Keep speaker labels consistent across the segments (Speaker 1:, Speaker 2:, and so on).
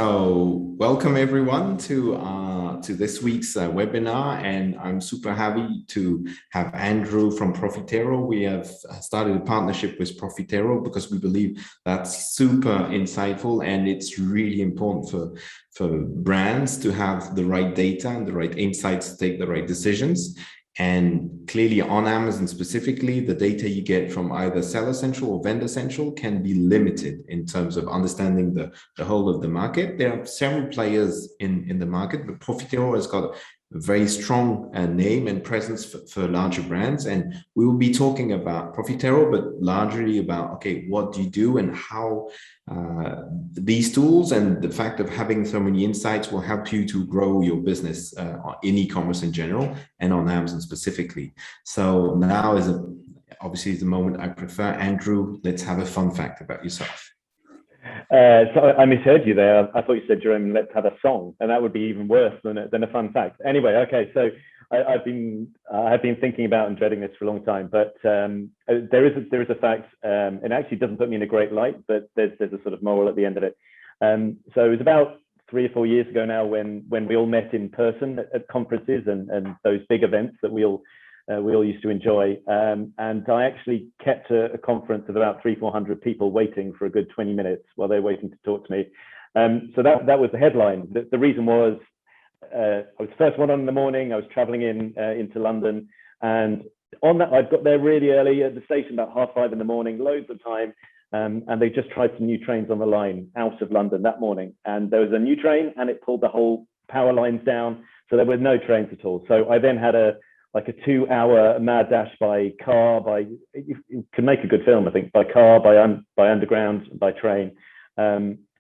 Speaker 1: So welcome everyone to this week's webinar, and I'm super happy to have Andrew from Profitero. We have started a partnership with Profitero because we believe that's super insightful, and it's really important for brands to have the right data and the right insights to take the right decisions. And clearly on Amazon specifically, the data you get from either Seller Central or Vendor Central can be limited in terms of understanding the whole of the market. There are several players in the market, but Profitero has got a very strong name and presence for larger brands. And we will be talking about Profitero, but largely about, okay, what do you do and how these tools and the fact of having so many insights will help you to grow your business in e-commerce in general and on Amazon specifically. So now is obviously the moment I prefer. Andrew, let's have a fun fact about yourself.
Speaker 2: So I misheard you there. I thought you said, Jerome, let's have a song, and that would be even worse than a fun fact. Anyway, okay, so I've been thinking about and dreading this for a long time, but there is a fact. It actually doesn't put me in a great light, but there's a sort of moral at the end of it. So it was about 3 or 4 years ago now when we all met in person at conferences and those big events that we all used to enjoy. And I actually kept a conference of about 300-400 people waiting for a good 20 minutes while they were waiting to talk to me. So that was the headline. The reason was I was the first one on in the morning. I was traveling into London, and on that I got there really early at the station, about 5:30 in the morning, loads of time. And they just tried some new trains on the line out of London that morning. And there was a new train and it pulled the whole power lines down. So there were no trains at all. So I then had a 2-hour mad dash by car, you can make a good film, I think, by car, by underground, by train.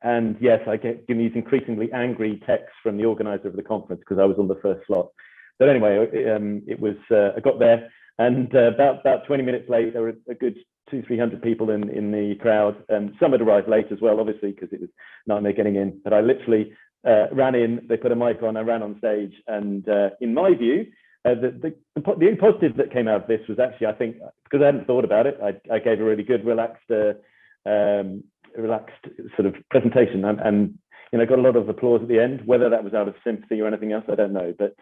Speaker 2: And yes, I get these increasingly angry texts from the organizer of the conference because I was on the first slot. But anyway, I got there, and about 20 minutes late, there were a good 200-300 people in the crowd, and some had arrived late as well, obviously, because it was nightmare getting in. But I literally ran in, they put a mic on, I ran on stage, and in my view, the only positive that came out of this was actually, I think, because I hadn't thought about it, I gave a really good, relaxed sort of presentation, and got a lot of applause at the end. Whether that was out of sympathy or anything else, I don't know. But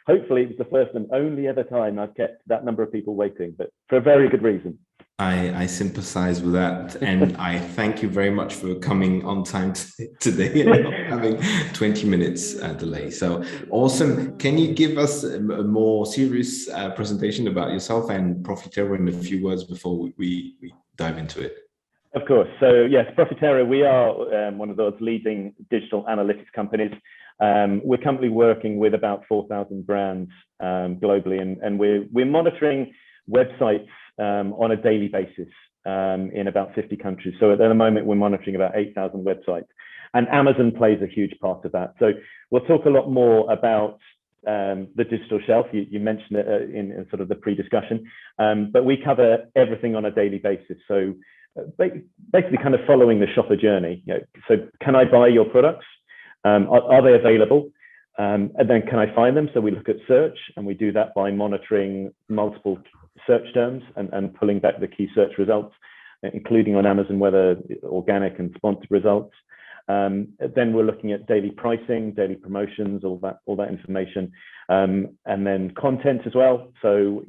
Speaker 2: hopefully, it was the first and only ever time I've kept that number of people waiting, but for a very good reason.
Speaker 1: I sympathize with that, and I thank you very much for coming on time today and not having 20 minutes delay. So awesome. Can you give us a more serious presentation about yourself and Profitero in a few words before we dive into it?
Speaker 2: Of course. So yes, Profitero, we are one of those leading digital analytics companies. We're currently working with about 4,000 brands globally, and we're monitoring websites on a daily basis in about 50 countries. So at the moment, we're monitoring about 8,000 websites, and Amazon plays a huge part of that. So we'll talk a lot more about the digital shelf. You mentioned it in sort of the pre-discussion, but we cover everything on a daily basis. So basically kind of following the shopper journey. So can I buy your products? Are they available? And then can I find them? So we look at search, and we do that by monitoring multiple search terms and pulling back the key search results, including on Amazon, whether organic and sponsored results. Then we're looking at daily pricing, daily promotions, all that information, and then content as well. So,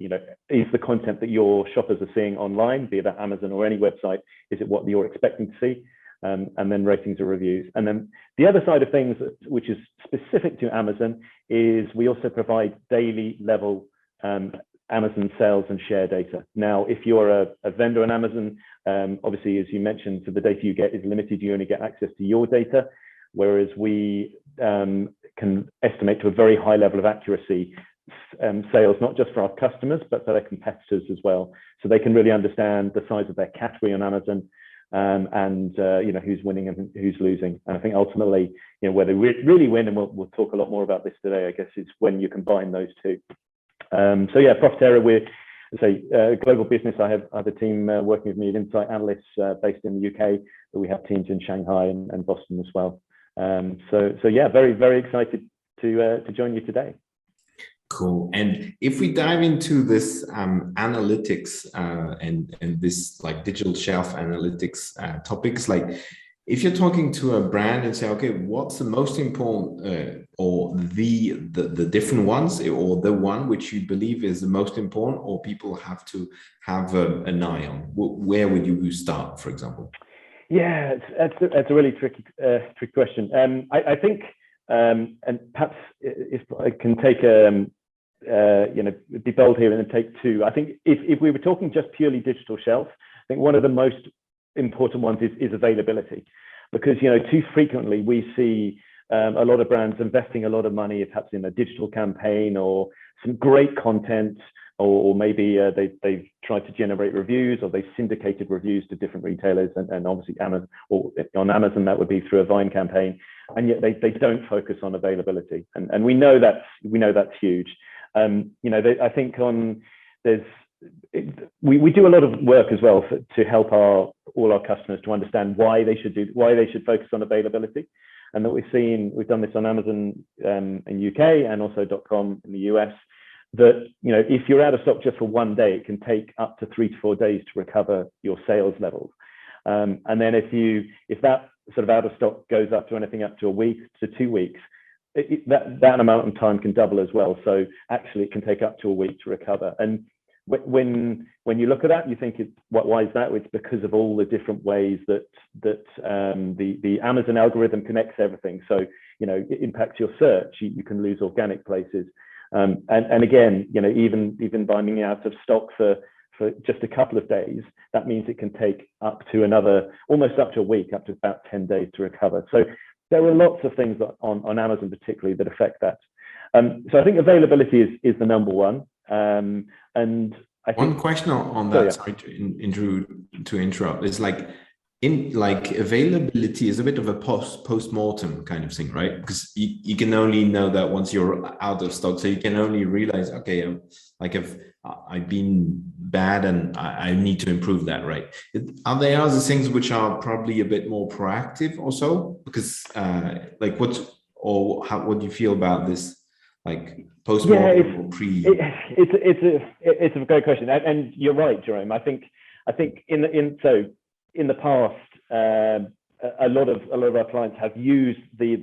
Speaker 2: is the content that your shoppers are seeing online, be that Amazon or any website, is it what you're expecting to see? And then ratings or reviews. And then the other side of things, which is specific to Amazon, is we also provide daily level Amazon sales and share data. Now, if you're a vendor on Amazon, obviously, as you mentioned, so the data you get is limited. You only get access to your data, whereas we can estimate to a very high level of accuracy sales, not just for our customers, but for their competitors as well. So they can really understand the size of their category on Amazon, and who's winning and who's losing. And I think ultimately, where they really win, and we'll talk a lot more about this today, I guess, is when you combine those two. So yeah, Profterra, we're a global business. I have a team working with me, insight analysts based in the UK, but we have teams in Shanghai and Boston as well. So yeah, very, very excited to join you today.
Speaker 1: Cool. And if we dive into this analytics and this like digital shelf analytics topics, like if you're talking to a brand and say, okay, what's the most important, or the different ones, or the one which you believe is the most important, or people have to have an eye on, where would you start, for example?
Speaker 2: Yeah, that's a really tricky question. I think, and perhaps if I can take be bold here and then take two. I think if we were talking just purely digital shelf, I think one of the most important ones is availability, because too frequently we see a lot of brands investing a lot of money, perhaps in a digital campaign or some great content, or maybe they've tried to generate reviews, or they've syndicated reviews to different retailers, and obviously Amazon, or on Amazon that would be through a Vine campaign, and yet they don't focus on availability, and we know that's huge. I think we do a lot of work as well to help all our customers to understand why they should focus on availability, and that we've done this on Amazon in UK and also .com in the US. That if you're out of stock just for one day, it can take up to 3 to 4 days to recover your sales levels, and then if that sort of out of stock goes up to anything up to a week to 2 weeks, that amount of time can double as well. So actually, it can take up to a week to recover. And when you look at that, you think, why is that? It's because of all the different ways that the Amazon algorithm connects everything. So it impacts your search. You can lose organic places. And again, even buying out of stock for just a couple of days, that means it can take up to almost up to a week, up to about 10 days to recover. So there are lots of things on Amazon particularly that affect that. So I think availability is the number one. And I think
Speaker 1: one question on that, sorry to interrupt, is availability is a bit of a post-mortem kind of thing, right? Because you can only know that once you're out of stock, so you can only realize, okay, I've been bad and I need to improve that, right? Are there other things which are probably a bit more proactive also? Because what do you feel about this, post-mortem or pre?
Speaker 2: It's a great question, and you're right, Jerome. I think in the past, a lot of our clients have used the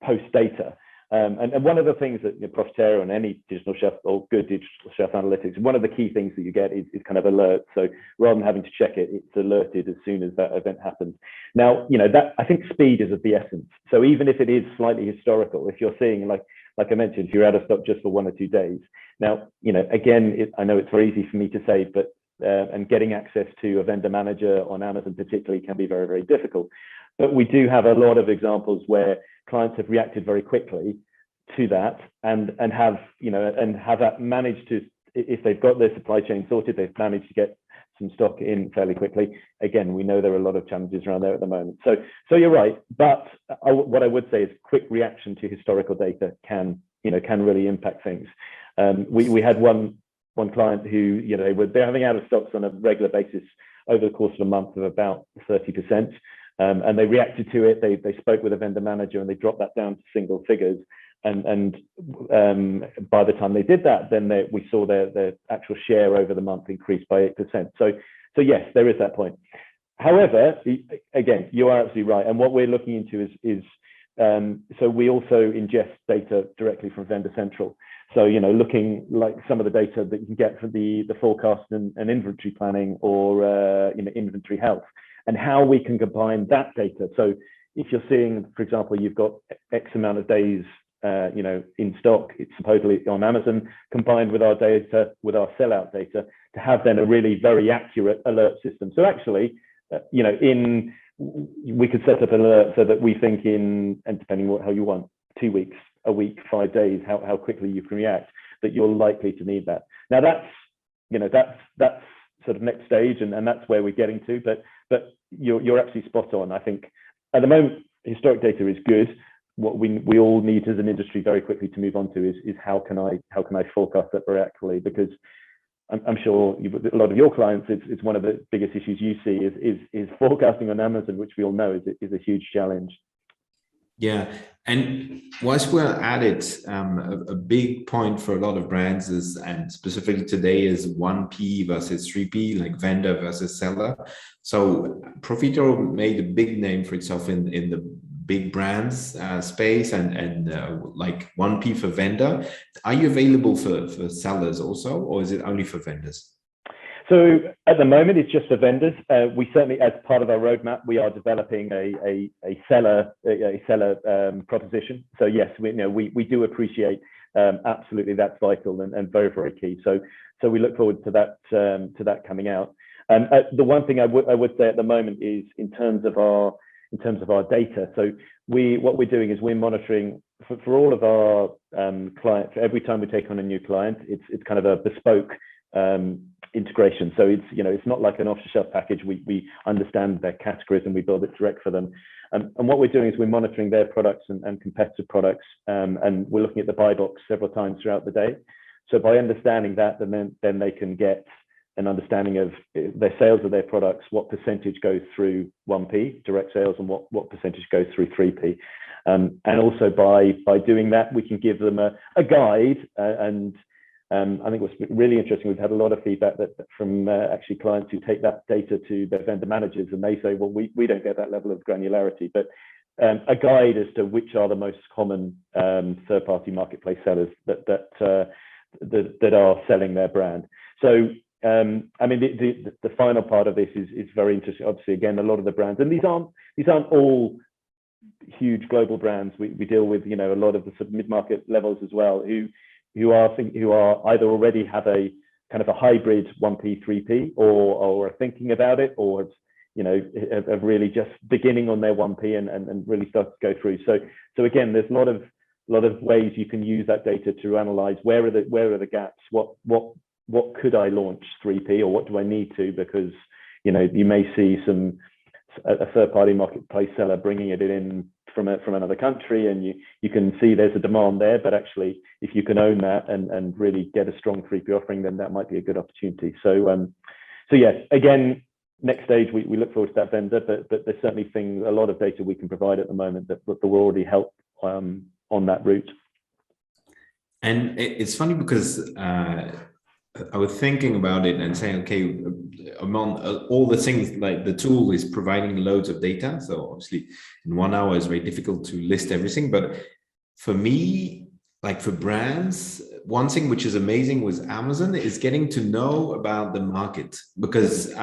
Speaker 2: post data. And one of the things that Profitero and any digital chef or good digital chef analytics, one of the key things that you get is kind of alerts. So rather than having to check it, it's alerted as soon as that event happens. Now, that I think speed is of the essence. So even if it is slightly historical, if you're seeing, like I mentioned, if you're out of stock just for 1 or 2 days. Now, again, I know it's very easy for me to say, but and getting access to a vendor manager on Amazon particularly can be very, very difficult. But we do have a lot of examples where clients have reacted very quickly to that and have that managed to, if they've got their supply chain sorted, they've managed to get some stock in fairly quickly. Again, we know there are a lot of challenges around there at the moment. So you're right. But what I would say is quick reaction to historical data can really impact things. We had one client who, they're having out of stocks on a regular basis over the course of a month of about 30%. And they reacted to it. They spoke with a vendor manager and they dropped that down to single figures. And by the time they did that, then we saw their actual share over the month increase by 8%. So yes, there is that point. However, again, you are absolutely right. And what we're looking into is so we also ingest data directly from Vendor Central. So, looking like some of the data that you can get from the forecast and inventory planning or, inventory health, and how we can combine that data. So if you're seeing, for example, you've got X amount of days, in stock, it's supposedly on Amazon, combined with our data, with our sellout data, to have then a really very accurate alert system. So actually, we could set up an alert so that we think and depending on how you want, 2 weeks, a week, 5 days, how quickly you can react, that you're likely to need that. Now that's sort of next stage, and that's where we're getting to. But you're absolutely spot on. I think at the moment, historic data is good. What we all need as an industry very quickly to move on to is how can I forecast that very accurately? Because I'm sure a lot of your clients, it's one of the biggest issues you see is forecasting on Amazon, which we all know is a huge challenge.
Speaker 1: Yeah, and once we're at it, a big point for a lot of brands is, and specifically today, is 1P versus 3P, like vendor versus seller. So Profitero made a big name for itself in the big brands space, and like 1P for vendor. Are you available for sellers also, or is it only for vendors?
Speaker 2: So at the moment, it's just for vendors. We certainly, as part of our roadmap, we are developing a seller proposition. So yes, we do appreciate absolutely that's vital and very, very key. So we look forward to that coming out. The one thing I would say at the moment is in terms of our data. So what we're doing is we're monitoring for all of our clients. Every time we take on a new client, it's kind of a bespoke integration. So it's not like an off-the-shelf package. We understand their categories and we build it direct for them. And what we're doing is we're monitoring their products and competitive products, and we're looking at the buy box several times throughout the day. So by understanding that, then they can get an understanding of their sales of their products, what percentage goes through 1P direct sales and what percentage goes through 3P. And also by doing that, we can give them a guide. And I think what's really interesting, we've had a lot of feedback from actually clients who take that data to their vendor managers, and they say, well, we don't get that level of granularity, but a guide as to which are the most common third-party marketplace sellers that are selling their brand. So I mean, the final part of this is very interesting. Obviously, again, a lot of the brands, and these aren't all huge global brands. We deal with a lot of the mid-market levels as well, who are either already have a kind of a hybrid 1P 3P or are thinking about it, or have really just beginning on their 1P and really start to go through. So again, there's a lot of ways you can use that data to analyze where are the gaps, what could I launch 3P, or what do I need to, because you may see a third-party marketplace seller bringing it in from another country, and you can see there's a demand there, but actually if you can own that and really get a strong 3P offering, then that might be a good opportunity. So yes, again, next stage we look forward to that vendor, but there's certainly a lot of data we can provide at the moment that will already help on that route.
Speaker 1: And it's funny because I was thinking about it and saying, okay, among all the things, like the tool is providing loads of data. So obviously in 1 hour it's very difficult to list everything. But for me, like for brands, one thing which is amazing with Amazon is getting to know about the market, because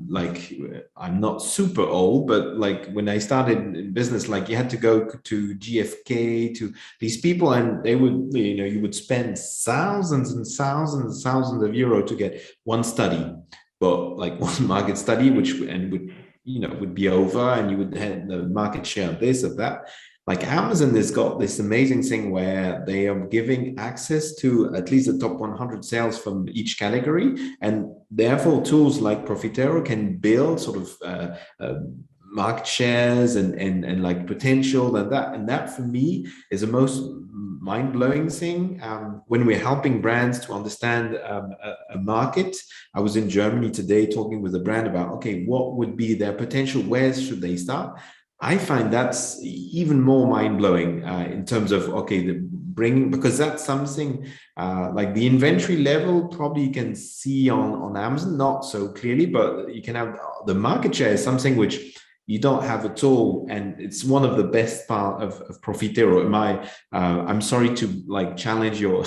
Speaker 1: like I'm not super old, but like when I started in business, like you had to go to GFK, to these people, and they would, you would spend thousands and thousands and thousands of euro to get one study, but like one market study, which would be over, and you would have the market share of this, of that. Like Amazon has got this amazing thing where they are giving access to at least the top 100 sales from each category. And therefore tools like Profitero can build sort of market shares and like potential, and that for me is the most mind-blowing thing when we're helping brands to understand a market. I was in Germany today talking with a brand about, okay, what would be their potential, where should they start? I find that's even more mind-blowing in terms of, okay, because that's something like the inventory level probably you can see on Amazon, not so clearly, but you can have the market share is something which you don't have at all, and it's one of the best part of Profitero. I'm sorry to like challenge your,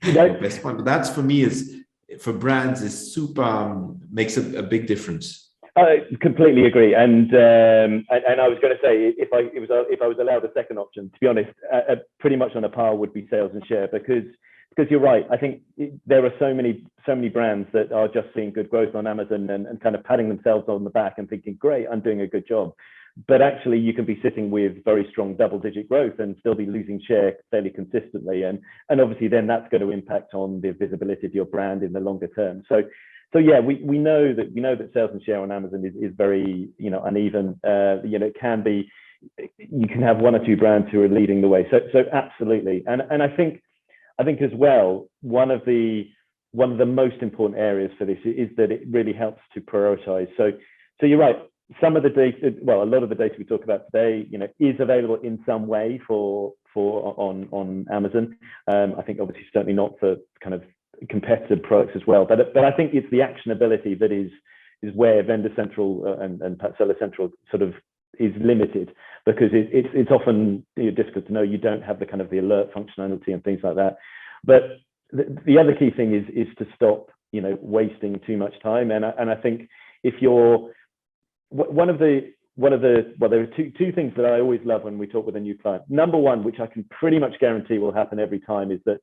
Speaker 1: your best point, but that's for me is for brands is super makes a big difference.
Speaker 2: I completely agree, and I was going to say if I was allowed a second option, to be honest, pretty much on a par would be sales and share, because you're right. I think there are so many brands that are just seeing good growth on Amazon and kind of patting themselves on the back and thinking, great, I'm doing a good job. But actually, you can be sitting with very strong double-digit growth and still be losing share fairly consistently, and obviously then that's going to impact on the visibility of your brand in the longer term. So yeah, we know that sales and share on Amazon is very uneven. It can be, you can have one or two brands who are leading the way. So absolutely, and I think as well, one of the most important areas for this is that it really helps to prioritize. So you're right. some of the data, well, a lot of the data we talk about today, is available in some way on Amazon. I think obviously certainly not for kind of competitive products as well, but I think it's the actionability that is where Vendor Central and Seller Central sort of is limited, because it's often difficult to know. You don't have the kind of the alert functionality and things like that. But the other key thing is to stop wasting too much time. And I think if you're one of the well, there are two things that I always love when we talk with a new client. Number one, which I can pretty much guarantee will happen every time, is that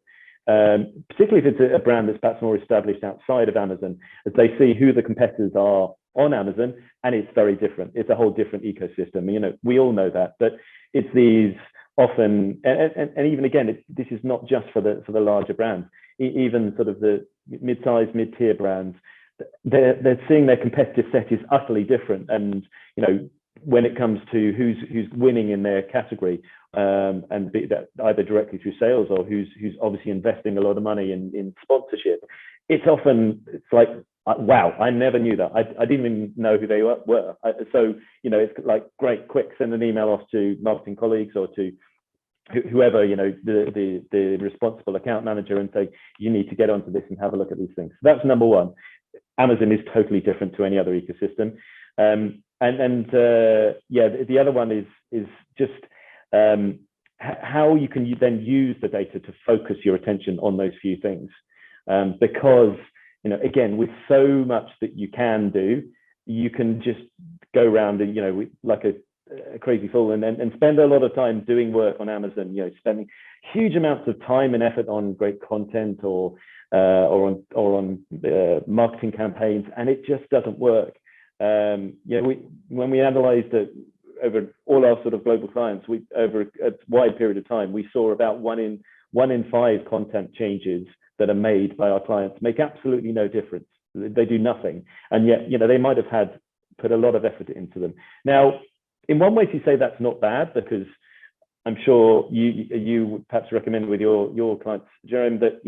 Speaker 2: particularly if it's a brand that's perhaps more established outside of Amazon, as they see who the competitors are on Amazon, and it's very different. It's a whole different ecosystem. We all know that, but it's these often, and even again, this is not just for the larger brands. Even sort of the mid-sized, mid-tier brands, they're seeing their competitive set is utterly different, and when it comes to who's winning in their category, and be that either directly through sales or who's obviously investing a lot of money in sponsorship, it's like, wow, I never knew that. I didn't even know who they were. So it's like, great, quick, send an email off to marketing colleagues or to whoever, the responsible account manager, and say, you need to get onto this and have a look at these things. So that's number one. Amazon is totally different to any other ecosystem. The other one is just how you can then use the data to focus your attention on those few things, because again, with so much that you can do, you can just go around and like a crazy fool and spend a lot of time doing work on Amazon, spending huge amounts of time and effort on great content or on marketing campaigns, and it just doesn't work. When we analyzed it over all our sort of global clients, over a wide period of time, we saw about one in five content changes that are made by our clients make absolutely no difference. They do nothing, and yet they might have put a lot of effort into them. Now, in one way, to say that's not bad, because I'm sure you perhaps recommend with your clients, Jerome, that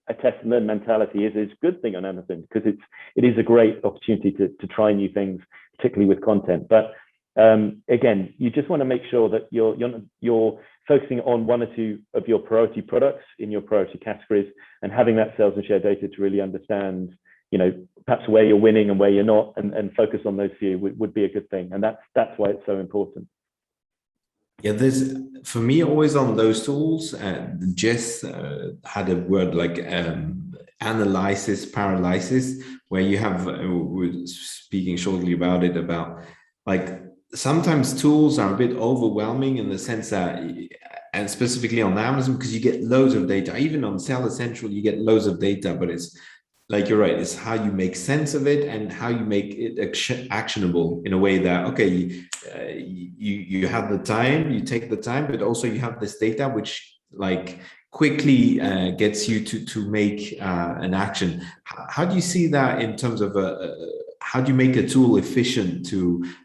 Speaker 2: a test and learn mentality is a good thing on Amazon, because it is a great opportunity to try new things, particularly with content. But again, you just want to make sure that you're focusing on one or two of your priority products in your priority categories, and having that sales and share data to really understand perhaps where you're winning and where you're not, and focus on those few would be a good thing. And that's why it's so important.
Speaker 1: Yeah, there's, for me, always on those tools, Jess had a word like analysis, paralysis, where you have, we're speaking shortly about it, about like sometimes tools are a bit overwhelming in the sense that, and specifically on Amazon, because you get loads of data. Even on Seller Central, you get loads of data, but it's like, you're right, it's how you make sense of it and how you make it actionable in a way that, okay, you have the time, you take the time, but also you have this data which like quickly gets you to make an action. How do you see that in terms of how do you make a tool efficient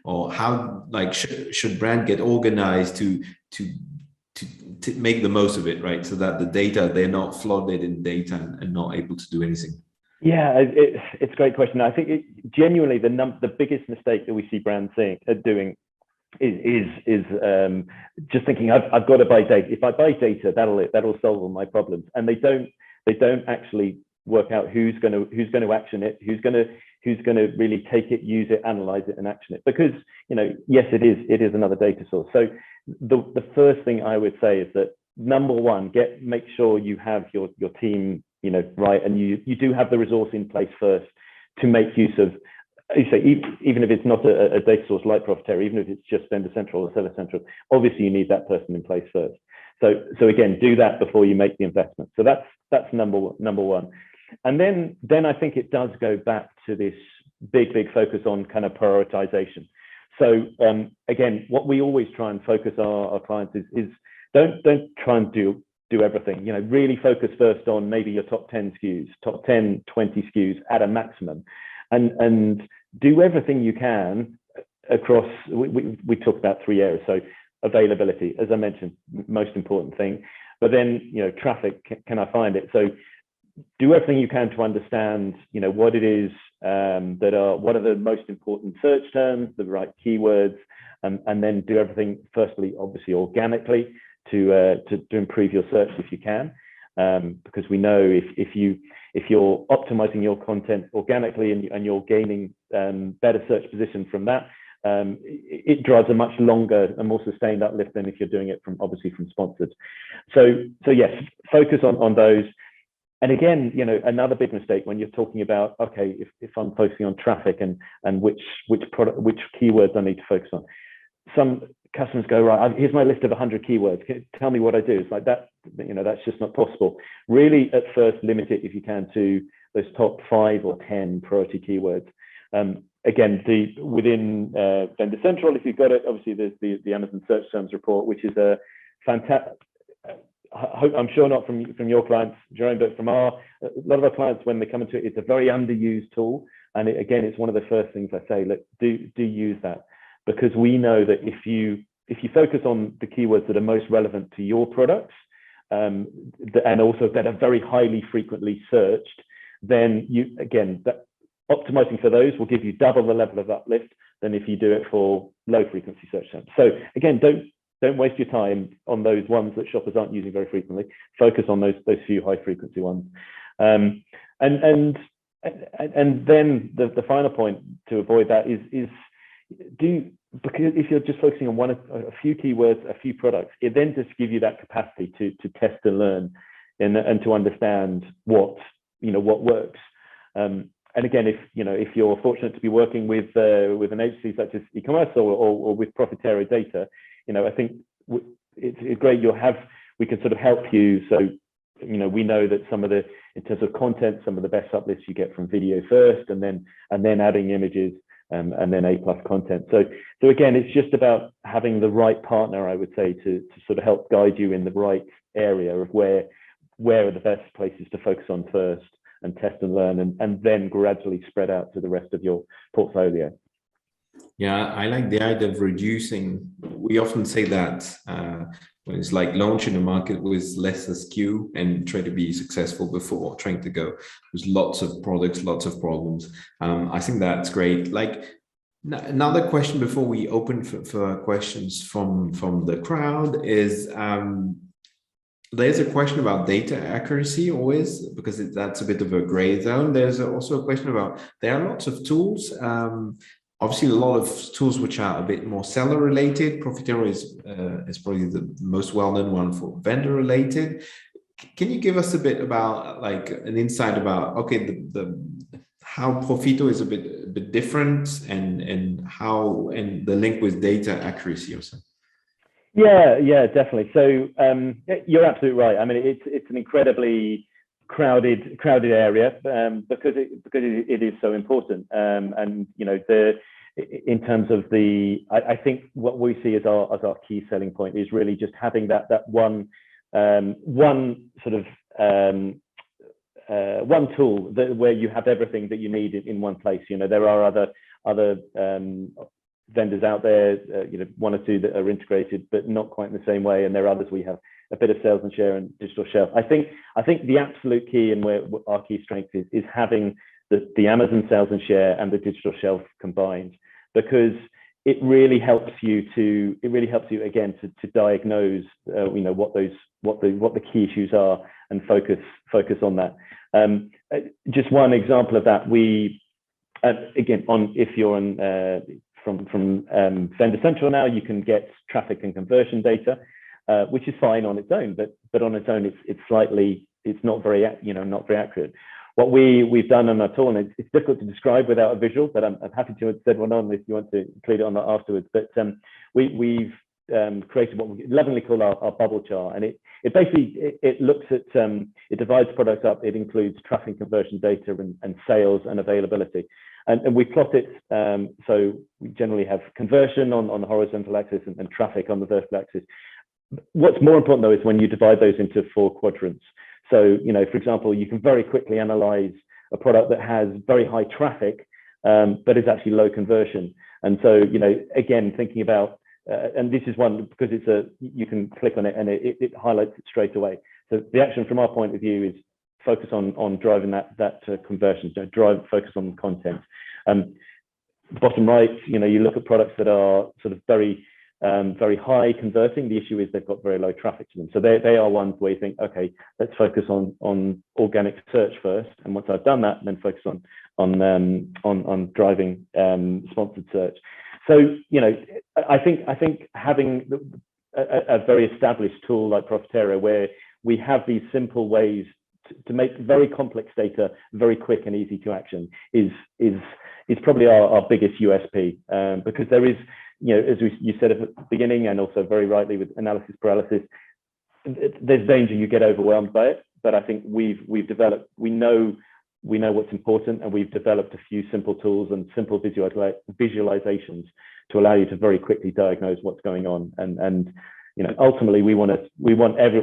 Speaker 1: or how like should brand get organized to make the most of it, right? So that the data, they're not flooded in data and not able to do anything.
Speaker 2: Yeah, it's a great question. I think genuinely the biggest mistake that we see brands doing is just thinking, I've got to buy data. If I buy data, that'll solve all my problems. And they don't actually work out who's going to action it, who's going to really take it, use it, analyze it, and action it. Because yes, it is another data source. So the first thing I would say is that, number one, make sure you have your team right, and you do have the resource in place first to make use of, you say, even if it's not a data source like Profitero, even if it's just Vendor Central or Seller Central, obviously you need that person in place first. So again, do that before you make the investment. So that's number one. And then I think it does go back to this big focus on kind of prioritization. So again, what we always try and focus our clients is don't try and do everything. Really focus first on maybe your top 10 SKUs, top 10, 20 SKUs at a maximum, and do everything you can across. We talk about 3 areas. So availability, as I mentioned, most important thing. But then traffic. Can I find it? So do everything you can to understand what it is that are what are the most important search terms, the right keywords, and then do everything firstly, obviously organically to improve your search if you can, because we know if you're optimizing your content organically and you're gaining better search position from that, it drives a much longer and more sustained uplift than if you're doing it from sponsored. So yes, focus on those. And again, another big mistake when you're talking about, okay, if I'm focusing on traffic and which keywords I need to focus on. Some customers go, right, here's my list of 100 keywords. Tell me what I do. It's like that, that's just not possible. Really, at first, limit it if you can to those top 5 or 10 priority keywords. Again, within Vendor Central, if you've got it, obviously there's the Amazon Search Terms report, which is a fantastic. I'm sure not from your clients, Jerome, but from a lot of our clients, when they come into it, it's a very underused tool. And again, it's one of the first things I say, look, do use that, because we know that if you focus on the keywords that are most relevant to your products, and also that are very highly frequently searched, then optimizing for those will give you double the level of uplift than if you do it for low frequency search terms. So again, don't waste your time on those ones that shoppers aren't using very frequently. Focus on those few high frequency ones. And then the final point to avoid that is because if you're just focusing on a few keywords, a few products, it then just gives you that capacity to test and learn and to understand what works. And again, if you're fortunate to be working with an agency such as e-Comas or with Profitero data, I think it's great. We can sort of help you. So, we know that in terms of content, some of the best uplifts you get from video first, and then adding images, and then A+ content. So again, it's just about having the right partner, I would say, to sort of help guide you in the right area of where are the best places to focus on first, and test and learn, and then gradually spread out to the rest of your portfolio.
Speaker 1: Yeah, I like the idea of reducing. We often say that when it's like launching a market with less SKU and try to be successful before trying to go with lots of products, lots of problems. I think that's great. Like another question before we open for questions from the crowd is, there's a question about data accuracy always, because that's a bit of a gray zone. There's also a question about, there are lots of tools. Obviously, a lot of tools which are a bit more seller related. Profitero is probably the most well-known one for vendor related. Can you give us a bit about, like, an insight about, okay, how Profito is a bit different, and the link with data accuracy also?
Speaker 2: Yeah, definitely. So you're absolutely right. I mean, it's an incredibly crowded area, because it is so important. And in terms of I think what we see as our key selling point is really just having that one sort of one tool where you have everything that you need in one place. There are other vendors out there, one or two that are integrated, but not quite in the same way. And there are others we have a bit of sales and share and digital shelf. I think the absolute key, and where our key strength is having the Amazon sales and share and the digital shelf combined, because it really helps you again to diagnose what the key issues are and focus on that. Just one example of that, we again if you're on from Vendor Central now, you can get traffic and conversion data, which is fine on its own, but on its own it's not very accurate. What we've done on our tool, and it's difficult to describe without a visual, but I'm happy to send one on if you want to include it on that afterwards. But we've created what we lovingly call our bubble chart, and it basically looks at it divides products up. It includes traffic conversion data and sales and availability, and we plot it. So we generally have conversion on the horizontal axis and traffic on the vertical axis. What's more important though is when you divide those into 4 quadrants. So, for example, you can very quickly analyze a product that has very high traffic, but is actually low conversion. And so, again, thinking about, and this is one because you can click on it and it highlights it straight away. So the action from our point of view is focus on driving that conversion. So focus on content. Bottom right, you look at products that are sort of very high converting. The issue is they've got very low traffic to them. So they are ones where you think, okay, let's focus on organic search first, and once I've done that, then focus on driving sponsored search. So I think having a very established tool like Profitero, where we have these simple ways to make very complex data very quick and easy to action is probably our biggest USP, because there is, as you said at the beginning, and also very rightly with analysis paralysis, there's danger you get overwhelmed by it. But I think we've developed, we know what's important, and we've developed a few simple tools and simple visualizations to allow you to very quickly diagnose what's going on. And ultimately we want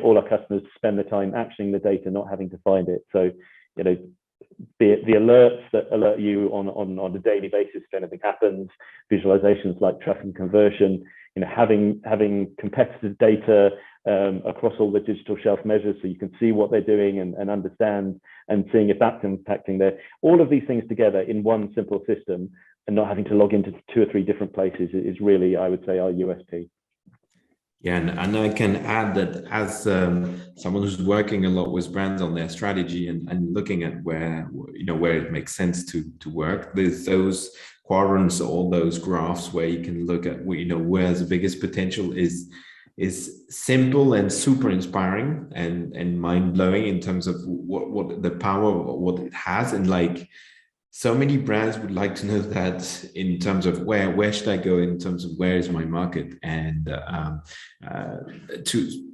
Speaker 2: all our customers to spend the time actioning the data, not having to find it. So be it the alerts that alert you on a daily basis if anything happens, visualizations like traffic conversion, having competitive data across all the digital shelf measures, so you can see what they're doing and understand, and seeing if that's impacting all of these things together in one simple system, and not having to log into 2 or 3 different places is really, I would say, our USP.
Speaker 1: Yeah, and I can add that as someone who's working a lot with brands on their strategy and looking at where it makes sense to work, there's those quadrants, all those graphs where you can look at where's the biggest potential is simple and super inspiring and mind-blowing in terms of what the power of what it has. And like, so many brands would like to know that in terms of where should I go in terms of where is my market, and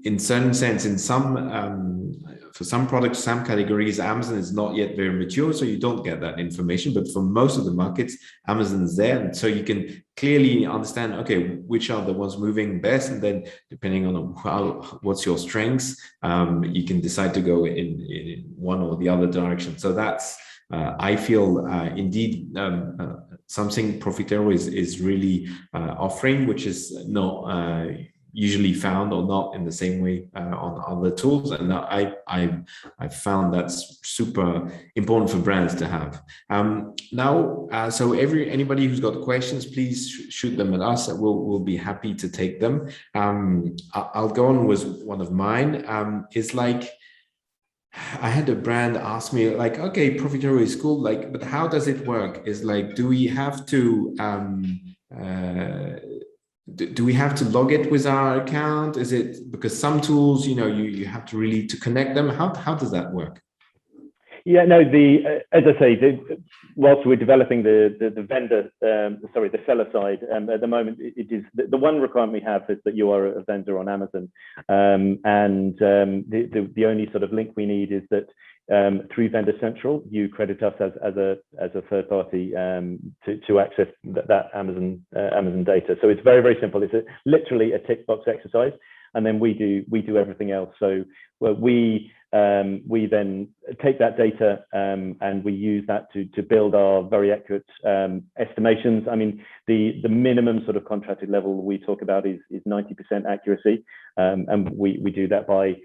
Speaker 1: in certain sense, in some for some products, some categories, Amazon is not yet very mature, so you don't get that information. But for most of the markets, Amazon is there, and so you can clearly understand, okay, which are the ones moving best, and then depending on what's your strengths, you can decide to go in one or the other direction. So that's I feel indeed something Profitero is really offering, which is not usually found, or not in the same way on other tools. And I found that's super important for brands to have. Now, so anybody who's got questions, please shoot them at us. We'll be happy to take them. I'll go on with one of mine. It's like, I had a brand ask me, like, okay, Profitero is cool, like, but how does it work? Is like, do we have to log it with our account? Is it because some tools, you have to really to connect them? How does that work?
Speaker 2: Yeah, no, as I say, whilst we're developing the vendor, the seller side, at the moment, it is the one requirement we have is that you are a vendor on Amazon, and the only sort of link we need is that through Vendor Central, you credit us as a third party to access that Amazon data. So it's very, very simple. It's literally a tick box exercise, and then we do everything else. So we then take that data and we use that to build our very accurate estimations. I mean, the minimum sort of contracted level we talk about is 90% accuracy, and we do that by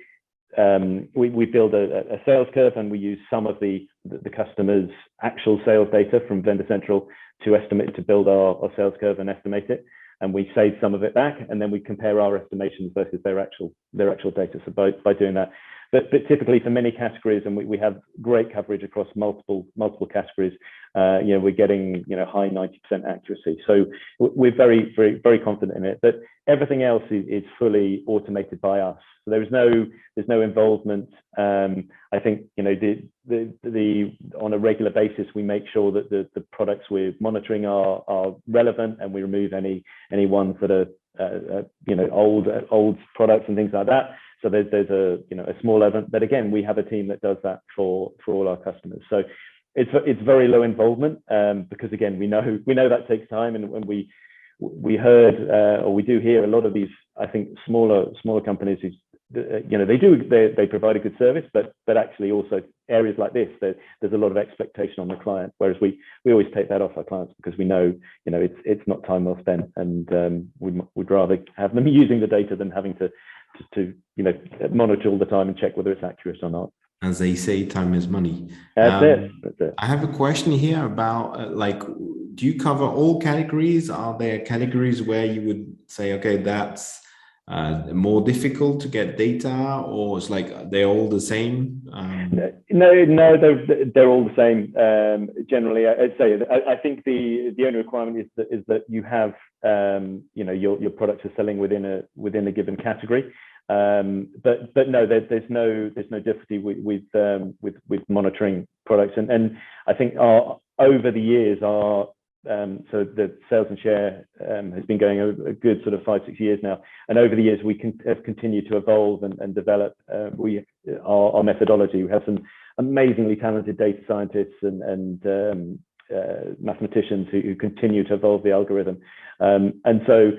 Speaker 2: we build a sales curve, and we use some of the customer's actual sales data from Vendor Central to build our sales curve and estimate it. And we save some of it back, and then we compare our estimations versus their actual data. So by doing that, but typically for many categories, and we have great coverage across multiple categories, we're getting high 90% accuracy. So we're very, very, very confident in it. But everything else is fully automated by us. So there's no involvement. I think on a regular basis, we make sure that the products we're monitoring are relevant, and we remove any ones that are old products and things like that. So there's a small element, but again, we have a team that does that for all our customers. So it's very low involvement, because again, we know that takes time, and when we heard or we do hear a lot of these, I think smaller companies who they provide a good service, but actually also areas like this, there's a lot of expectation on the client, whereas we always take that off our clients, because we know it's not time well spent, and we'd rather have them using the data than having to monitor all the time and check whether it's accurate or not.
Speaker 1: As they say, time is money.
Speaker 2: That's it. That's it.
Speaker 1: I have a question here about like, do you cover all categories? Are there categories where you would say, okay, that's more difficult to get data, or it's like they're all the same?
Speaker 2: No, they're all the same. Generally, I'd say I think the only requirement is that you have your products are selling within a given category. But no, there's no difficulty with monitoring products, and I think over the years so the sales and share has been going a good sort of 5-6 years now, and over the years we have continued to evolve and develop our methodology. We have some amazingly talented data scientists and mathematicians who continue to evolve the algorithm, and so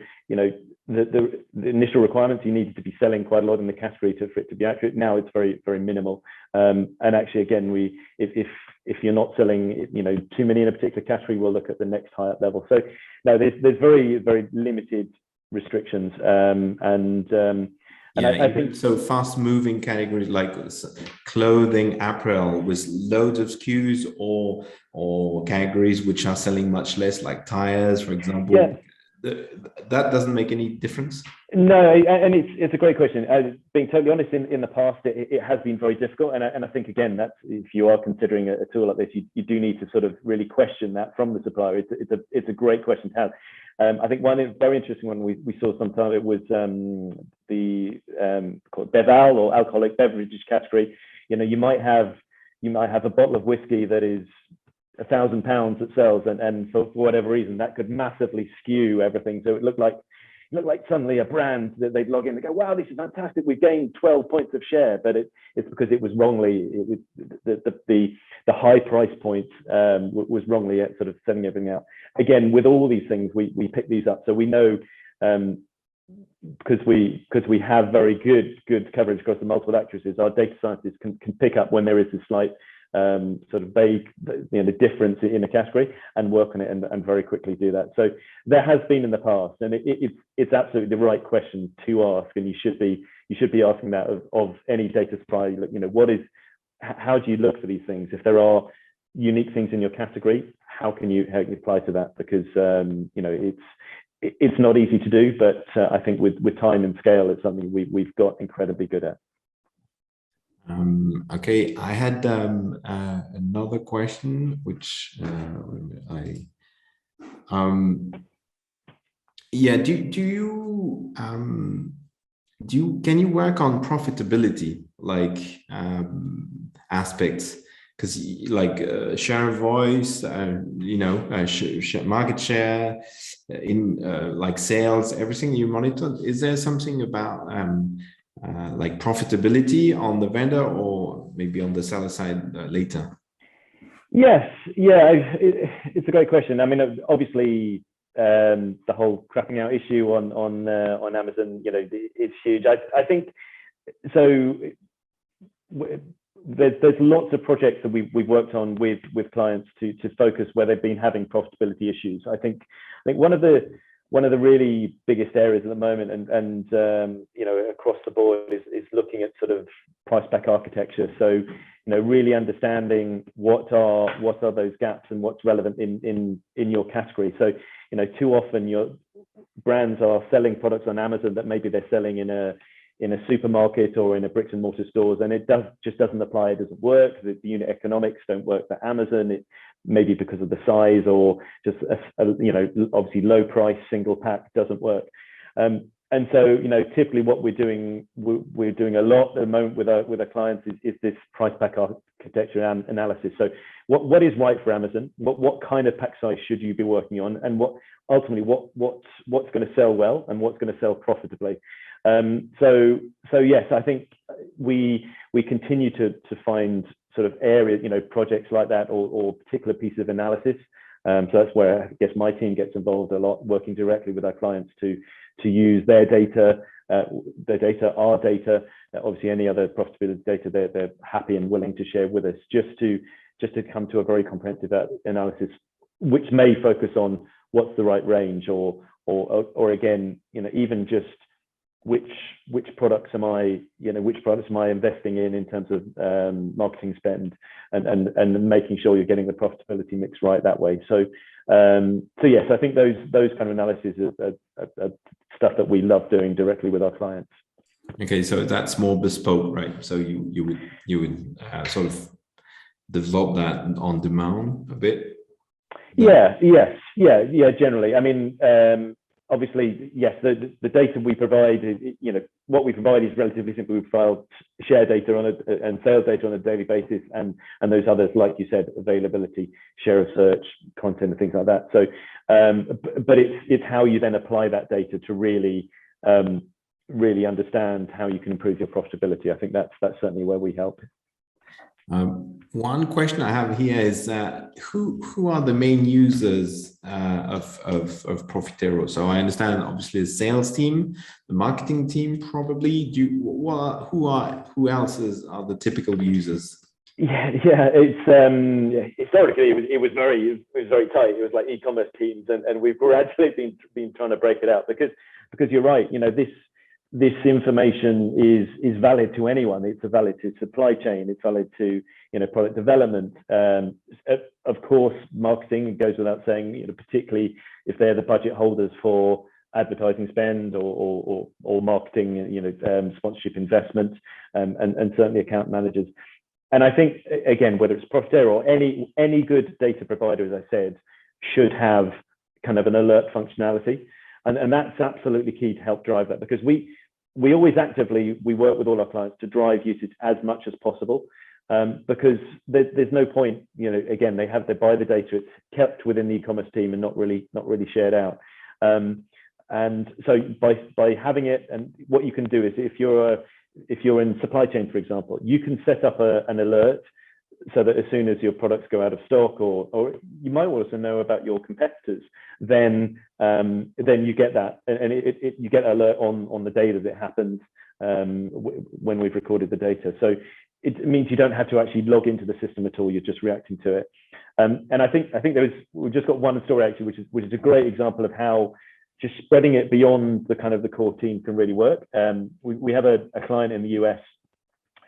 Speaker 2: the initial requirements, you needed to be selling quite a lot in the category for it to be accurate. Now it's very, very minimal. And actually, again, if you're not selling too many in a particular category, we'll look at the next higher level. So no, there's very, very limited restrictions. I think
Speaker 1: so fast moving categories like clothing, apparel with loads of SKUs, or categories which are selling much less, like tires, for example.
Speaker 2: Yeah.
Speaker 1: That doesn't make any difference?
Speaker 2: No, and it's a great question. Being totally honest, in the past, it has been very difficult. And I think, again, that's, if you are considering a tool like this, you do need to sort of really question that from the supplier. It's a great question to have. I think one very interesting one we saw sometime, it was the called Beval, or alcoholic beverages category. You might have a bottle of whiskey that is £1,000 that sells, and for whatever reason that could massively skew everything. So it looked like suddenly a brand that they'd log in and go, wow, this is fantastic, we've gained 12 points of share, but it's because it was wrongly, the high price point was wrongly sort of setting everything out. Again, with all these things, we pick these up, so we know, because we have very good coverage across the multiple accuracies, our data scientists can pick up when there is a slight sort of vague, the difference in a category, and work on it and very quickly do that. So there has been in the past, and it's absolutely the right question to ask, and you should be asking that of any data supplier. How do you look for these things? If there are unique things in your category, how can you apply to that? Because it's not easy to do, but I think with time and scale, it's something we've got incredibly good at.
Speaker 1: Okay, I had another question, which can you work on profitability, like aspects? Because like share of voice, market share, in like sales, everything you monitor. Is there something about like profitability on the vendor, or maybe on the seller side later?
Speaker 2: Yes, yeah, it's a great question. I mean, obviously, the whole crapping out issue on Amazon, it's huge. I think so. There's lots of projects that we've worked on with clients to focus where they've been having profitability issues. I think one of the really biggest areas at the moment, and across the board, is looking at sort of price pack architecture. So really understanding what are those gaps and what's relevant in your category. So too often your brands are selling products on Amazon that maybe they're selling in a supermarket or in a bricks and mortar stores, and it just doesn't apply. It doesn't work. The unit economics don't work for Amazon. It maybe because of the size, or just obviously low price single pack doesn't work. And so typically what we're doing a lot at the moment with our clients is this price pack architecture analysis. So what is right for Amazon? What kind of pack size should you be working on, and what's going to sell well and what's going to sell profitably? So yes, I think we continue to find sort of areas, projects like that, or particular pieces of analysis. So that's where I guess my team gets involved a lot, working directly with our clients to use their data, our data, obviously any other profitability data they're happy and willing to share with us, just to come to a very comprehensive analysis, which may focus on what's the right range, or again, even just which products am I, which products am I investing in terms of marketing spend, and making sure you're getting the profitability mix right that way. So yes, I think those kind of analyses are stuff that we love doing directly with our clients.
Speaker 1: Okay, so that's more bespoke, right? So you would sort of develop that on demand a bit. Generally.
Speaker 2: I mean, obviously, yes, the data we provide is, what we provide is relatively simple. We provide share data and sales data on a daily basis, and those others, like you said, availability, share of search, content, and things like that. So, but it's how you then apply that data to really understand how you can improve your profitability. I think that's certainly where we help.
Speaker 1: One question I have here is who are the main users of Profitero? So I understand obviously the sales team, the marketing team, probably. Who else are the typical users?
Speaker 2: It's historically it was very tight. It was like e-commerce teams, and we've gradually been trying to break it out because you're right. This information is valid to anyone. It's valid to supply chain. It's valid to product development. Of course, marketing goes without saying. Particularly if they're the budget holders for advertising spend or marketing, sponsorship investment, and certainly account managers. And I think again, whether it's Profterra or any good data provider, as I said, should have kind of an alert functionality. And that's absolutely key to help drive that, because we always actively work with all our clients to drive usage as much as possible, because there's no point, again, they buy the data, it's kept within the e-commerce team and not really shared out. And so by having it, and what you can do is if you're in supply chain, for example, you can set up an alert so that as soon as your products go out of stock, or you might also know about your competitors, then you get that, and you get an alert on the day that it happens, when we've recorded the data. So it means you don't have to actually log into the system at all. You're just reacting to it. And I think we've just got one story actually, which is a great example of how just spreading it beyond the kind of the core team can really work. We have a client in the US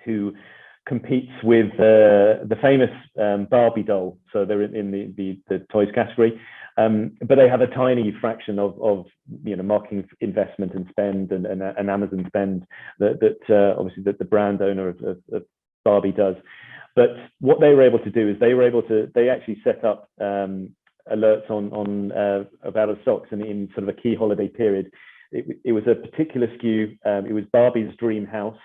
Speaker 2: who competes with the famous Barbie doll. So they're in the toys category, but they have a tiny fraction of marketing investment and spend and Amazon spend that obviously that the brand owner of Barbie does. But what they were able to do is they actually set up alerts on of out of stocks, and in sort of a key holiday period. It was a particular SKU. It was Barbie's dream house.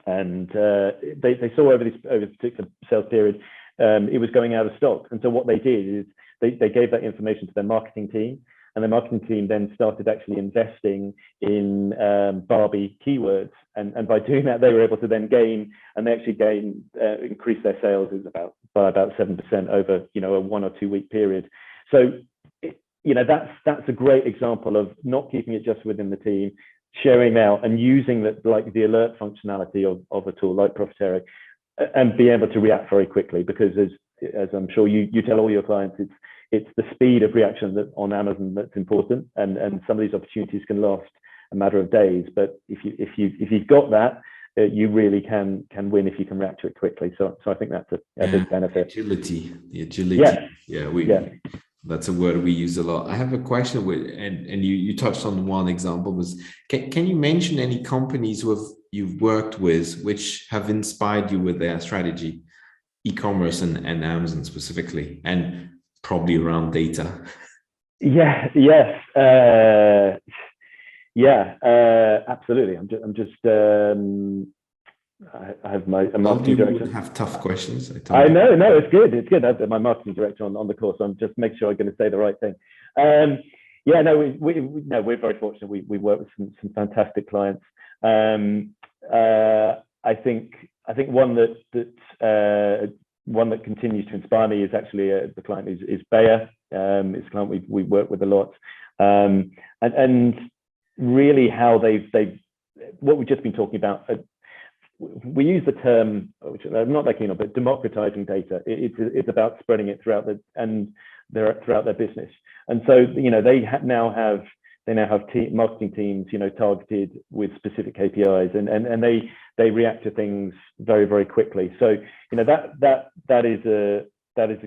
Speaker 2: And they saw over the particular sales period, it was going out of stock. And so what they did is they gave that information to their marketing team, and the marketing team then started actually investing in Barbie keywords. And by doing that, they were able to then increase their sales by about 7% over a 1 or 2 week period. So that's a great example of not keeping it just within the team, sharing out and using that, like the alert functionality of a tool like Profitero, and be able to react very quickly, because as I'm sure you tell all your clients, it's the speed of reaction that on Amazon that's important, and some of these opportunities can last a matter of days, but if you've got that, you really can win if you can react to it quickly. So I think that's a big benefit.
Speaker 1: The agility. Yeah. That's a word we use a lot. I have a question and you touched on one example, was can you mention any companies you've worked with which have inspired you with their strategy, e-commerce and Amazon specifically, and probably around data?
Speaker 2: Absolutely. I have my marketing director.
Speaker 1: Have tough questions.
Speaker 2: I know, it's good. I have my marketing director on the call, so I'm just making sure I'm going to say the right thing. We're very fortunate. We work with some fantastic clients. I think one that continues to inspire me is actually the client is Bayer. It's a client we work with a lot, and really how they've what we've just been talking about. We use the term, which I'm not that keen on, but democratizing data. It's about spreading it throughout their business. And so they now have they now have marketing teams, targeted with specific KPIs, and they react to things very, very quickly. So that is a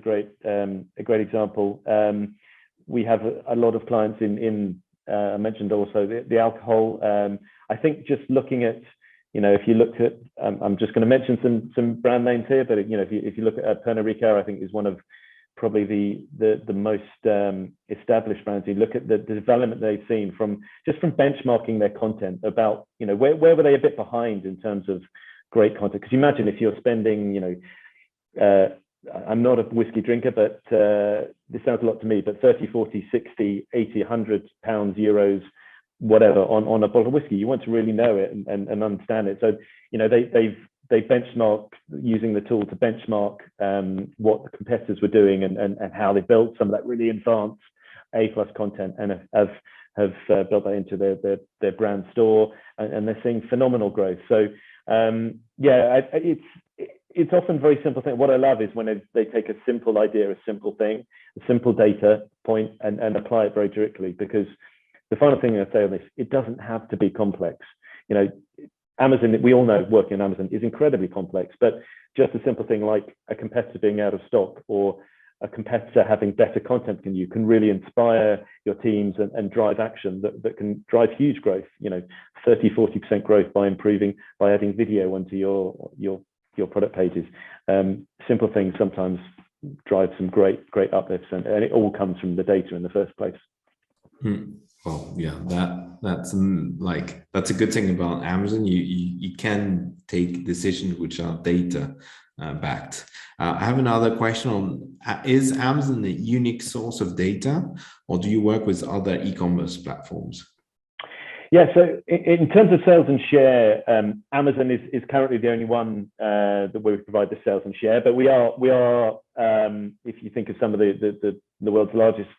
Speaker 2: great example. We have a lot of clients in I mentioned also the alcohol. I think just looking at, if you looked at, I'm just going to mention some brand names here, but if you look at Pernod Ricard, I think is one of probably the most established brands. You look at the development they've seen from benchmarking their content about, where were they a bit behind in terms of great content? Because imagine if you're spending, I'm not a whiskey drinker, but this sounds a lot to me, but 30, 40, 60, 80, 100 pounds, euros, whatever, on a bottle of whiskey, you want to really know it and understand it. So, they benchmark using the tool to benchmark what the competitors were doing and how they built some of that really advanced A+ content, and have built that into their brand store, and they're seeing phenomenal growth. So it's often very simple thing. What I love is when they take a simple idea, a simple thing, a simple data point, and apply it very directly. Because the final thing I say on this, it doesn't have to be complex. Amazon, we all know working on Amazon is incredibly complex, but just a simple thing like a competitor being out of stock, or a competitor having better content than you, can really inspire your teams and drive action that can drive huge growth, 30, 40% growth by adding video onto your product pages. Simple things sometimes drive some great uplifts, and it all comes from the data in the first place.
Speaker 1: Well, yeah, that's a good thing about Amazon. You can take decisions which are data backed. I have another question on, is Amazon a unique source of data, or do you work with other e-commerce platforms?
Speaker 2: Yeah, so in terms of sales and share, Amazon is currently the only one that we provide the sales and share. But we are if you think of some of the world's largest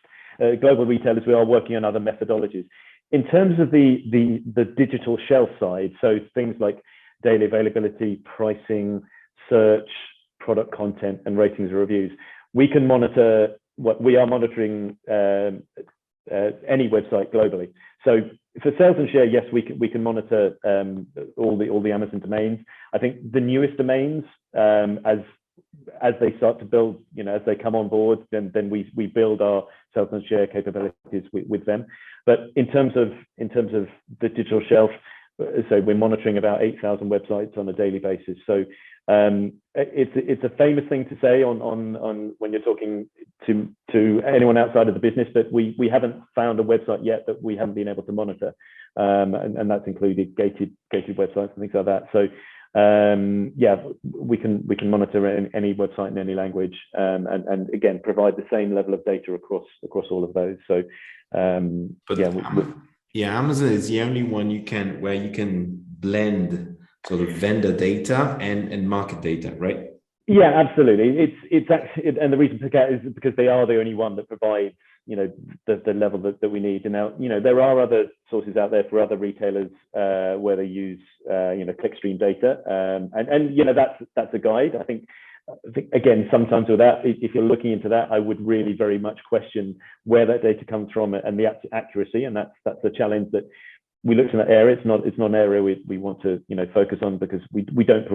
Speaker 2: global retailers, we are working on other methodologies. In terms of the digital shelf side, so things like daily availability, pricing, search, product content, and ratings and reviews, we can monitor what we are monitoring any website globally. So for sales and share, yes, we can monitor all the Amazon domains. I think the newest domains, as they start to build, as they come on board, then we build our sales and share capabilities with them. But in terms of the digital shelf, so we're monitoring about 8,000 websites on a daily basis. So it's a famous thing to say on when you're talking to anyone outside of the business, but we haven't found a website yet that we haven't been able to monitor, and that's included gated websites and things like that. So yeah, we can monitor any website in any language, and again provide the same level of data across all of those. So
Speaker 1: Amazon is the only one where you can blend sort of vendor data and market data, right?
Speaker 2: Yeah, absolutely. It's actually, and the reason for that is because they are the only one that provides the level that we need. And now there are other sources out there for other retailers where they use clickstream data, and that's a guide. I think again, sometimes with that, if you're looking into that, I would really very much question where that data comes from and the accuracy, and that's the challenge that we looked in that area. It's not an area we want to focus on, because we don't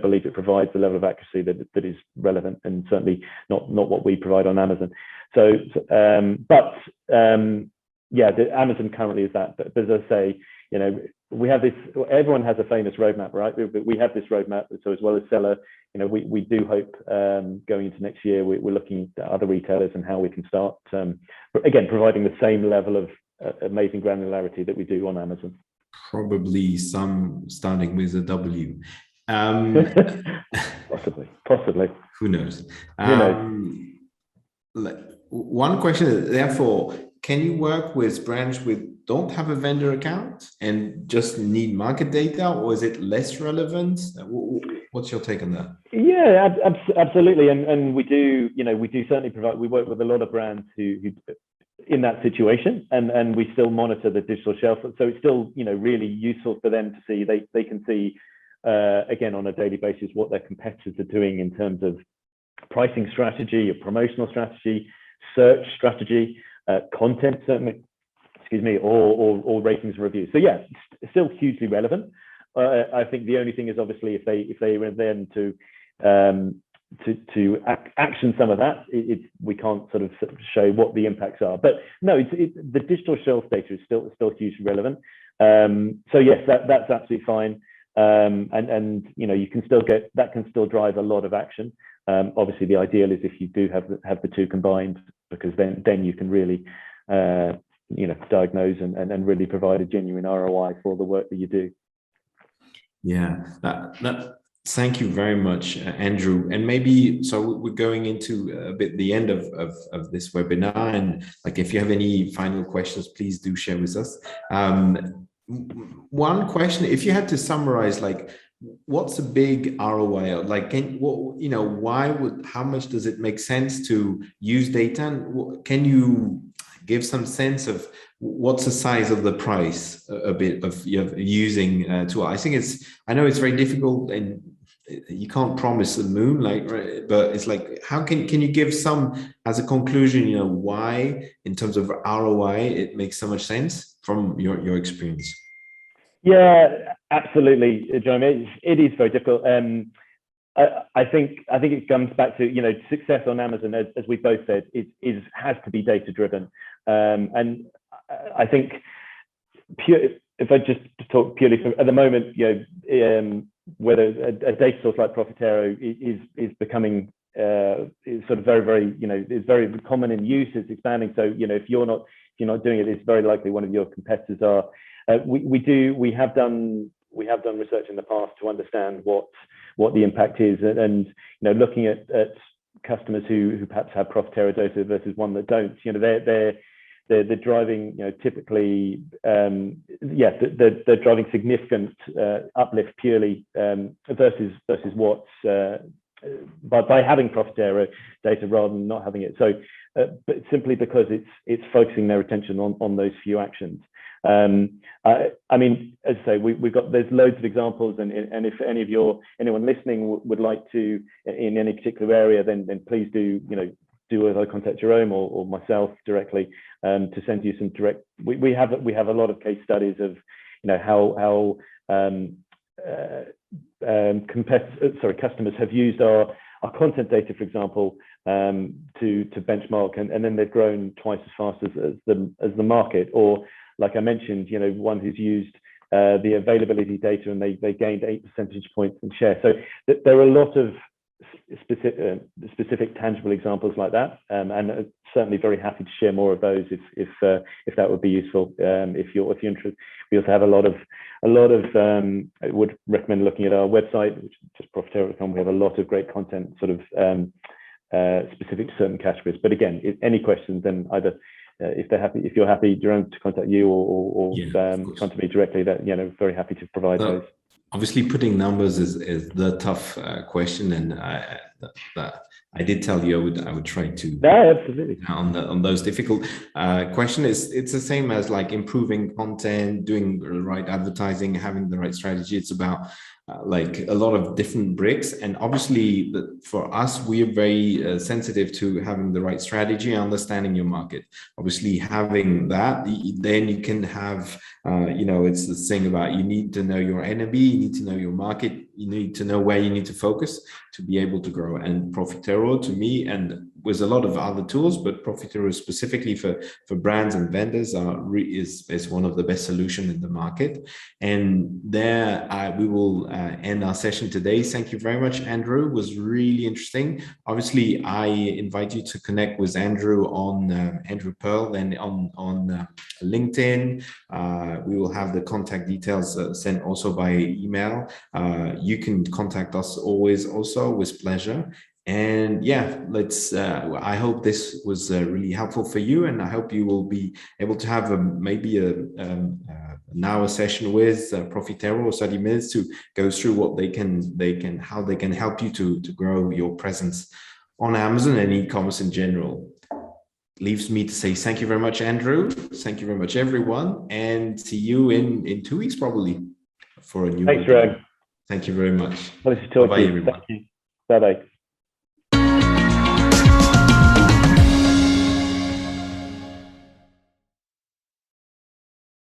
Speaker 2: believe it provides the level of accuracy that is relevant, and certainly not what we provide on Amazon. So Amazon currently is that, but as I say, we have this, everyone has a famous roadmap, right? But we have this roadmap. So as well as seller, we do hope going into next year, we're looking at other retailers and how we can start again providing the same level of amazing granularity that we do on Amazon.
Speaker 1: Probably some starting with a W.
Speaker 2: Possibly.
Speaker 1: Who knows? One question, therefore, can you work with brands don't have a vendor account and just need market data, or is it less relevant? What's your take on that?
Speaker 2: Yeah, absolutely. And we do certainly provide, we work with a lot of brands who in that situation, and we still monitor the digital shelf. So it's still, really useful for them to see. They can see, again, on a daily basis, what their competitors are doing in terms of pricing strategy, or promotional strategy, search strategy, content, certainly, excuse me, or ratings and reviews. So yeah, it's still hugely relevant. I think the only thing is obviously if they were then to action some of that, we can't sort of show what the impacts are. But no, the digital shelf data is still hugely relevant. So yes, that's absolutely fine. And you know, you can still get that, can still drive a lot of action. Obviously, the ideal is if you do have the two combined, because then you can really you know, diagnose and really provide a genuine ROI for the work that you do.
Speaker 1: Yeah, thank you very much, Andrew. And maybe, so we're going into a bit the end of this webinar, and like, if you have any final questions, please do share with us. One question, if you had to summarize, like, what's a big ROI? Like, you know, how much does it make sense to use data? And can you give some sense of what's the size of the price a bit of using tool? I know it's very difficult and you can't promise the moon, like, right? But it's like, how can you give some, as a conclusion, you know, why in terms of ROI it makes so much sense from your experience?
Speaker 2: Yeah, absolutely, Jeremy. It is very difficult. I think it comes back to, you know, success on Amazon, as we both said, has to be data driven. And I think if I just talk purely at the moment, you know, whether a data source like Profitero is becoming is sort of very, you know, is very common in use, it's expanding. So, you know, if you're not doing it, it's very likely one of your competitors are. We have done research in the past to understand what the impact is, and you know, looking at customers who perhaps have Profitero data versus one that don't, you know, they're driving, you know, typically, they're driving significant uplift purely versus what by having Profitero data rather than not having it. So, but simply because it's focusing their attention on those few actions. I mean, as I say, there's loads of examples, and if anyone listening would like to in any particular area, then please do, you know, do either contact Jerome or myself directly to send you some direct. We have a lot of case studies of, you know, how customers have used our content data, for example, to benchmark, and then they've grown twice as fast as the market. Or, like I mentioned, you know, one who's used the availability data and they gained 8 percentage points in share. So there are a lot of specific tangible examples like that, and certainly very happy to share more of those if that would be useful. If you're interested, we also have a lot of I would recommend looking at our website, which is just profitero.com. We have a lot of great content, sort of specific to certain categories. But again, if any questions, then either if you're happy, Jerome, to contact you or contact me directly, that, you know, very happy to provide those.
Speaker 1: Obviously, putting numbers is the tough question, and I did tell you I would try to.
Speaker 2: Yeah, absolutely.
Speaker 1: On those difficult questions, it's the same as like improving content, doing the right advertising, having the right strategy. It's about like a lot of different bricks, and obviously for us, we are very sensitive to having the right strategy, understanding your market. Obviously, having that, then you can have, you know, it's the thing about, you need to know your enemy, you need to know your market, you need to know where you need to focus to be able to grow. And Profitero, to me, and with a lot of other tools, but Profitero specifically for brands and vendors is one of the best solutions in the market. And there we will end our session today. Thank you very much, Andrew. It was really interesting. Obviously, I invite you to connect with Andrew on Andrew Pearl, and on LinkedIn. We will have the contact details sent also by email. You can contact us always also, with pleasure. And yeah, I hope this was really helpful for you, and I hope you will be able to have maybe an hour session with Profitero, or 30 minutes, to go through what how they can help you to grow your presence on Amazon and e-commerce in general. Leaves me to say thank you very much, Andrew. Thank you very much, everyone, and see you in 2 weeks probably for a new.
Speaker 2: Thanks, Greg.
Speaker 1: Thank you very much.
Speaker 2: Bye-bye, everyone. Thank you. Bye-bye.